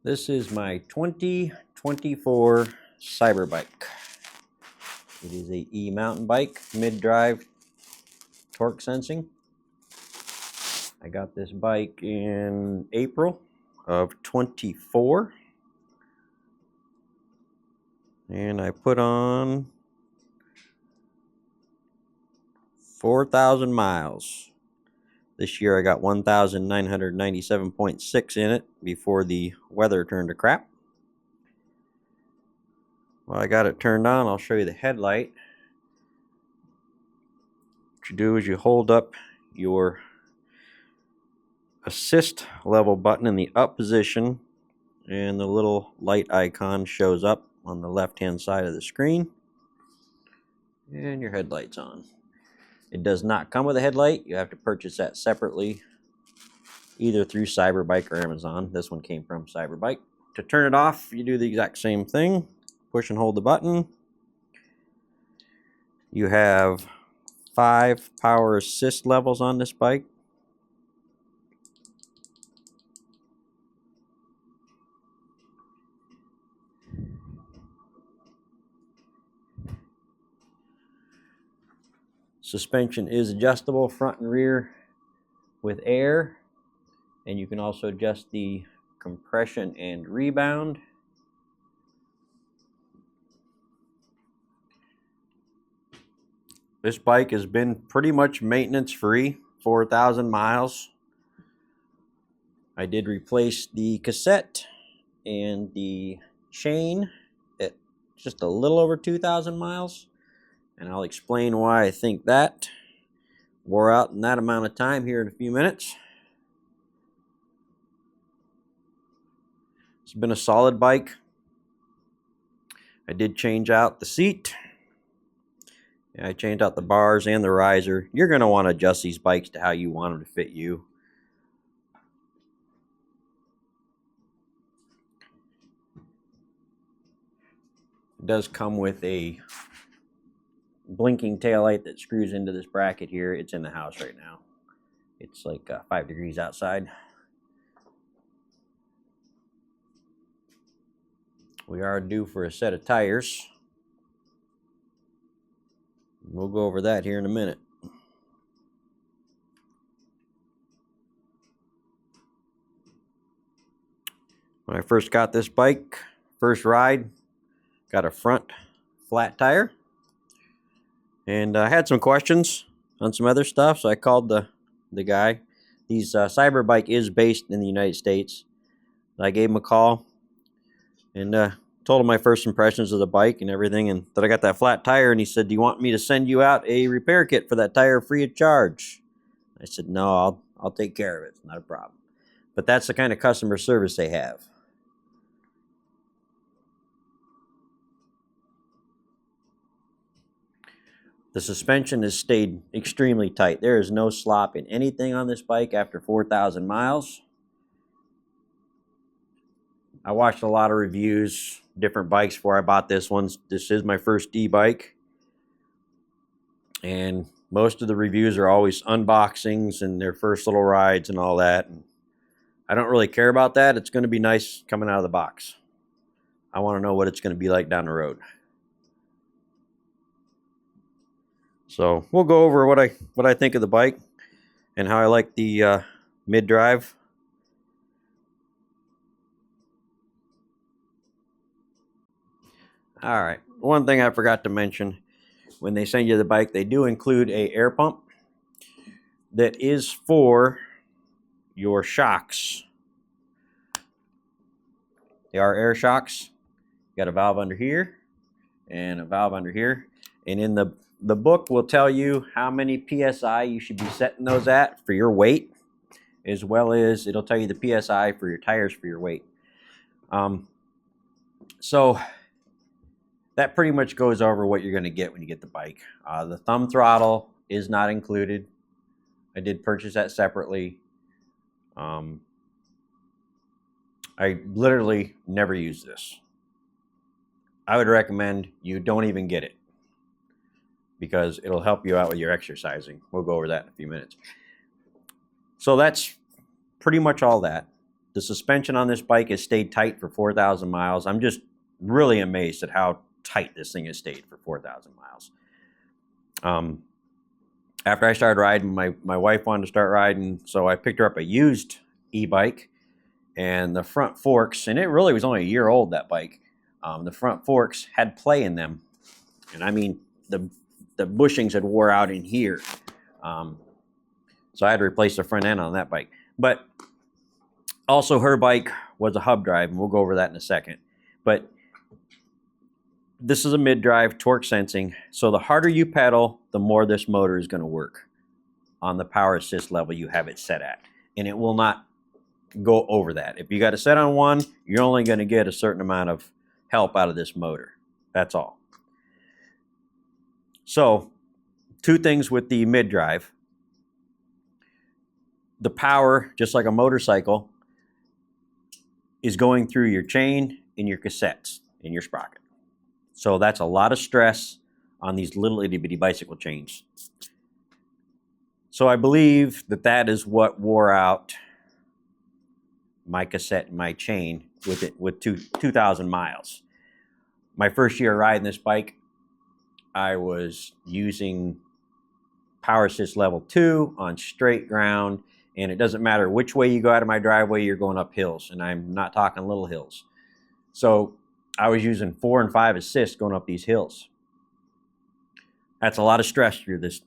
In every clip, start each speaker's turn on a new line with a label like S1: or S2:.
S1: This is my 2024 cyberbike. It is a e-mountain bike, mid-drive, torque sensing. I got this bike in April of 24. And I put on 4,000 miles. This year I got 1,997.6 in it before the weather turned to crap. While I got it turned on, I'll show you the headlight. What you do is you hold up your assist level button in the up position, and the little light icon shows up on the left hand side of the screen, and your headlight's on. It does not come with a headlight. You have to purchase that separately, either through cyberbike or Amazon. This one came from cyberbike. To turn it off, you do the exact same thing. Push and hold the button. You have 5 power assist levels on this bike. Suspension is adjustable front and rear with air, and you can also adjust the compression and rebound. This bike has been pretty much maintenance free, 4,000 miles. I did replace the cassette and the chain at just a little over 2,000 miles. And I'll explain why I think that wore out in that amount of time here in a few minutes. It's been a solid bike. I did change out the seat. I changed out the bars and the riser. You're going to want to adjust these bikes to how you want them to fit you. It does come with a blinking taillight that screws into this bracket here. It's in the house right now. It's like 5 degrees outside. We are due for a set of tires. We'll go over that here in a minute. When I first got this bike, first ride, got a front flat tire. And I had some questions on some other stuff, so I called the guy. Cyberbike is based in the United States. I gave him a call and told him my first impressions of the bike and everything, and that I got that flat tire. And he said, "Do you want me to send you out a repair kit for that tire free of charge?" I said, "No, I'll take care of it. It's not a problem." But that's the kind of customer service they have. The suspension has stayed extremely tight. There is no slop in anything on this bike after 4,000 miles. I watched a lot of reviews, different bikes before I bought this one. This is my first e-bike. And most of the reviews are always unboxings and their first little rides and all that. And I don't really care about that. It's going to be nice coming out of the box. I want to know what it's going to be like down the road. So we'll go over what I think of the bike and how I like the mid-drive. All right, one thing I forgot to mention, when they send you the bike, they do include a air pump that is for your shocks. They are air shocks. You got a valve under here and a valve under here. And in the book will tell you how many PSI you should be setting those at for your weight, as well as it'll tell you the PSI for your tires for your weight. So that pretty much goes over what you're going to get when you get the bike. The thumb throttle is not included. I did purchase that separately. I literally never use this. I would recommend you don't even get it, because it'll help you out with your exercising. We'll go over that in a few minutes. So that's pretty much all that. The suspension on this bike has stayed tight for 4,000 miles. I'm just really amazed at how tight this thing has stayed for 4,000 miles. After I started riding, my wife wanted to start riding, so I picked her up a used e-bike, and the front forks, and it really was only a year old, that bike. The front forks had play in them, and I mean, the bushings had wore out in here. So I had to replace the front end on that bike. But also her bike was a hub drive, and we'll go over that in a second. But this is a mid-drive torque sensing, so the harder you pedal, the more this motor is going to work on the power assist level you have it set at. And it will not go over that. If you got it set on 1, you're only going to get a certain amount of help out of this motor. That's all. So, 2 things with the mid-drive. The power, just like a motorcycle, is going through your chain and your cassettes in your sprocket. So that's a lot of stress on these little itty bitty bicycle chains. So I believe that that is what wore out my cassette and my chain with 2,000 miles. My first year riding this bike, I was using power assist level 2 on straight ground, and it doesn't matter which way you go out of my driveway, you're going up hills, and I'm not talking little hills. So I was using 4 and 5 assists going up these hills. That's a lot of stress through this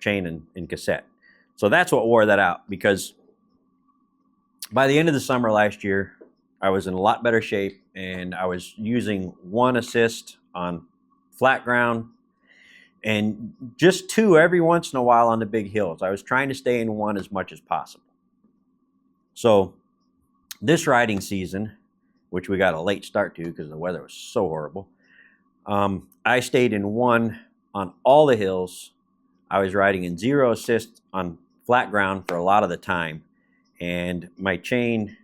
S1: chain and cassette. So that's what wore that out, because by the end of the summer last year, I was in a lot better shape, and I was using 1 assist on flat ground and just 2 every once in a while on the big hills. I was trying to stay in 1 as much as possible. So this riding season, which we got a late start to because the weather was so horrible, I stayed in 1 on all the hills. I was riding in 0 assist on flat ground for a lot of the time, and my chain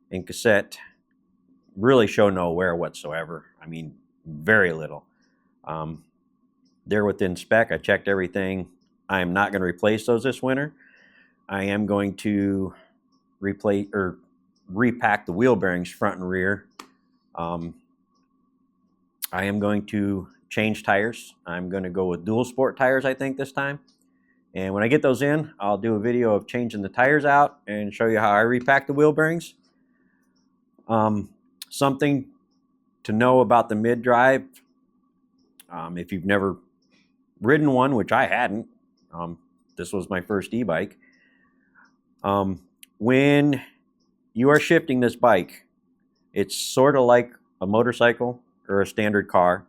S1: and cassette really show no wear whatsoever. I mean, very little. They're within spec. I checked everything. I am not going to replace those this winter. I am going to replace or repack the wheel bearings front and rear. I am going to change tires. I'm going to go with dual sport tires, I think, this time. And when I get those in, I'll do a video of changing the tires out and show you how I repack the wheel bearings. Something to know about the mid-drive, if you've never ridden one, which I hadn't, this was my first e-bike. When you are shifting this bike, it's sort of like a motorcycle or a standard car.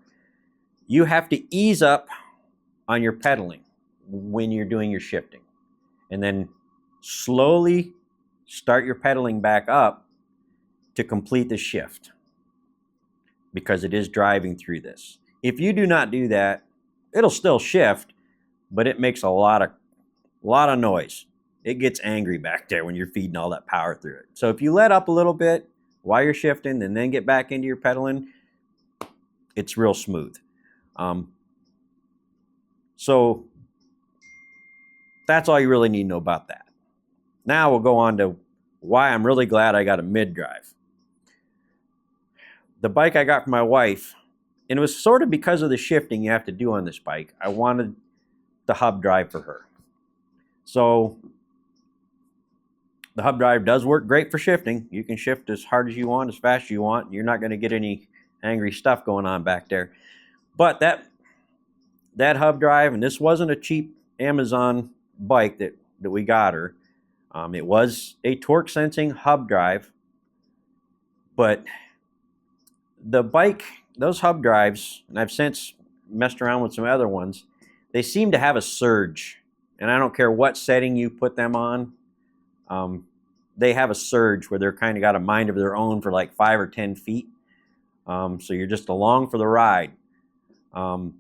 S1: You have to ease up on your pedaling when you're doing your shifting, and then slowly start your pedaling back up to complete the shift, because it is driving through this. If you do not do that, it'll still shift, but it makes a lot of noise. It gets angry back there when you're feeding all that power through it. So if you let up a little bit while you're shifting and then get back into your pedaling, it's real smooth. So that's all you really need to know about that. Now we'll go on to why I'm really glad I got a mid-drive. The bike I got from my wife, and it was sort of because of the shifting you have to do on this bike, I wanted the hub drive for her. So the hub drive does work great for shifting. You can shift as hard as you want, as fast as you want. You're not going to get any angry stuff going on back there. But that hub drive, and this wasn't a cheap Amazon bike that we got her. It was a torque sensing hub drive, but the bike, those hub drives, and I've since messed around with some other ones, they seem to have a surge, and I don't care what setting you put them on, they have a surge where they're kind of got a mind of their own for like 5 or 10 feet. So you're just along for the ride. The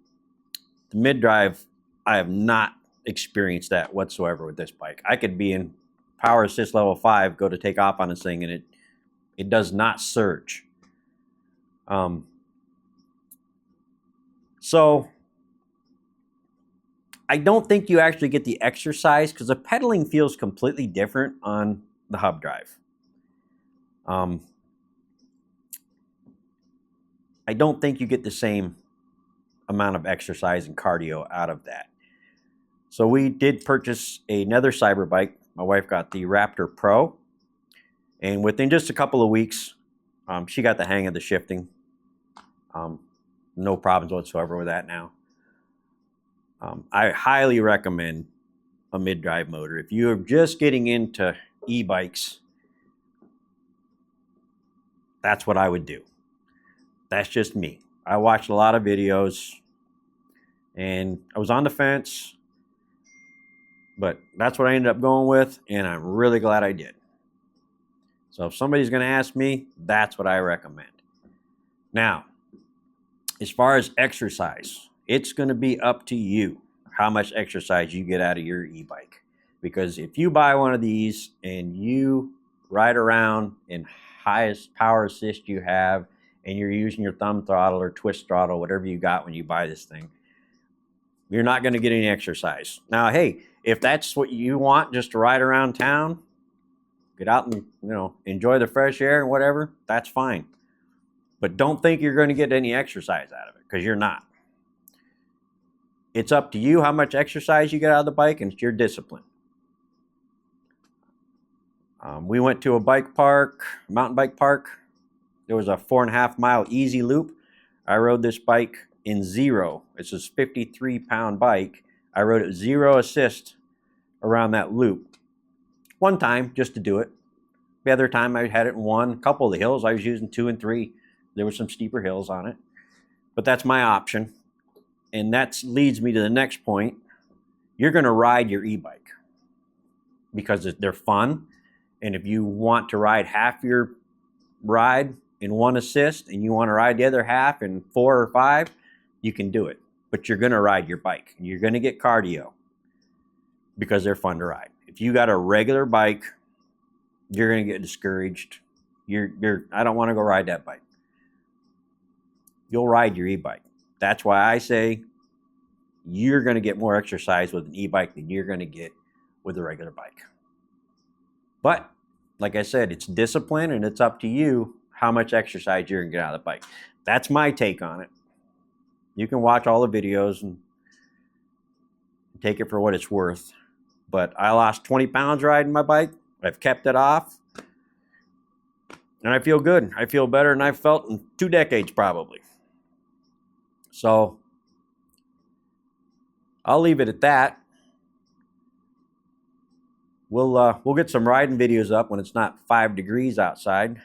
S1: mid-drive, I have not experienced that whatsoever with this bike. I could be in power assist level 5, go to take off on this thing, and it does not surge. So I don't think you actually get the exercise, because the pedaling feels completely different on the hub drive. I don't think you get the same amount of exercise and cardio out of that. So we did purchase another cyberbike. My wife got the Raptor Pro, and within just a couple of weeks, she got the hang of the shifting. No problems whatsoever with that now. I highly recommend a mid-drive motor. If you're just getting into e-bikes, that's what I would do. That's just me. I watched a lot of videos and I was on the fence, but that's what I ended up going with, and I'm really glad I did. So if somebody's going to ask me, that's what I recommend. Now, as far as exercise, it's going to be up to you how much exercise you get out of your e-bike. Because if you buy one of these and you ride around in highest power assist you have, and you're using your thumb throttle or twist throttle, whatever you got when you buy this thing, you're not going to get any exercise. Now, hey, if that's what you want, just to ride around town, get out and enjoy the fresh air and whatever, that's fine. But don't think you're going to get any exercise out of it, because you're not. It's up to you how much exercise you get out of the bike, and it's your discipline. We went to a bike park, mountain bike park. There was a 4.5 mile easy loop. I rode this bike in zero. It's a 53-pound bike. I rode it 0 assist around that loop. One time, just to do it. The other time I had it in one. A couple of the hills I was using 2 and 3. There were some steeper hills on it. But that's my option. And that leads me to the next point. You're going to ride your e-bike because they're fun. And if you want to ride half your ride in 1 assist and you want to ride the other half in 4 or 5, you can do it. But you're going to ride your bike. You're going to get cardio because they're fun to ride. If you got a regular bike, you're going to get discouraged. I don't want to go ride that bike. You'll ride your e-bike. That's why I say you're going to get more exercise with an e-bike than you're going to get with a regular bike. But like I said, it's discipline, and it's up to you how much exercise you're going to get out of the bike. That's my take on it. You can watch all the videos and take it for what it's worth. But I lost 20 pounds riding my bike. I've kept it off. And I feel good. I feel better than I've felt in 2 decades probably. So I'll leave it at that. We'll get some riding videos up when it's not 5 degrees outside.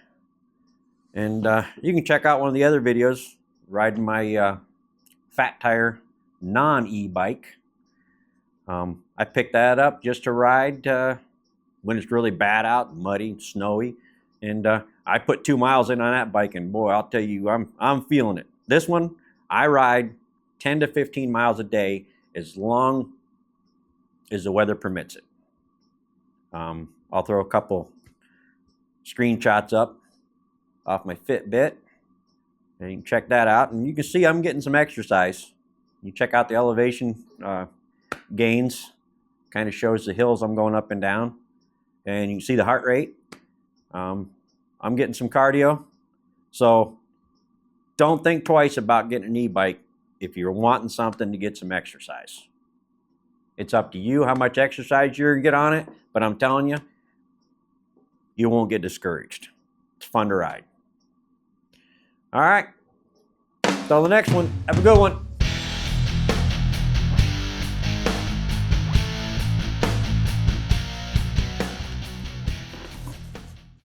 S1: And you can check out one of the other videos, riding my fat tire non-e-bike. I picked that up just to ride when it's really bad out, muddy, snowy. And I put 2 miles in on that bike, and boy, I'll tell you, I'm feeling it. This one, I ride 10 to 15 miles a day as long as the weather permits it. I'll throw a couple screenshots up off my Fitbit, and you can check that out. And you can see I'm getting some exercise. You check out the elevation gains, kind of shows the hills I'm going up and down, and you can see the heart rate. I'm getting some cardio. So don't think twice about getting an e-bike if you're wanting something to get some exercise. It's up to you how much exercise you're going to get on it, but I'm telling you, you won't get discouraged. It's fun to ride. All right. Till the next one. Have a good one.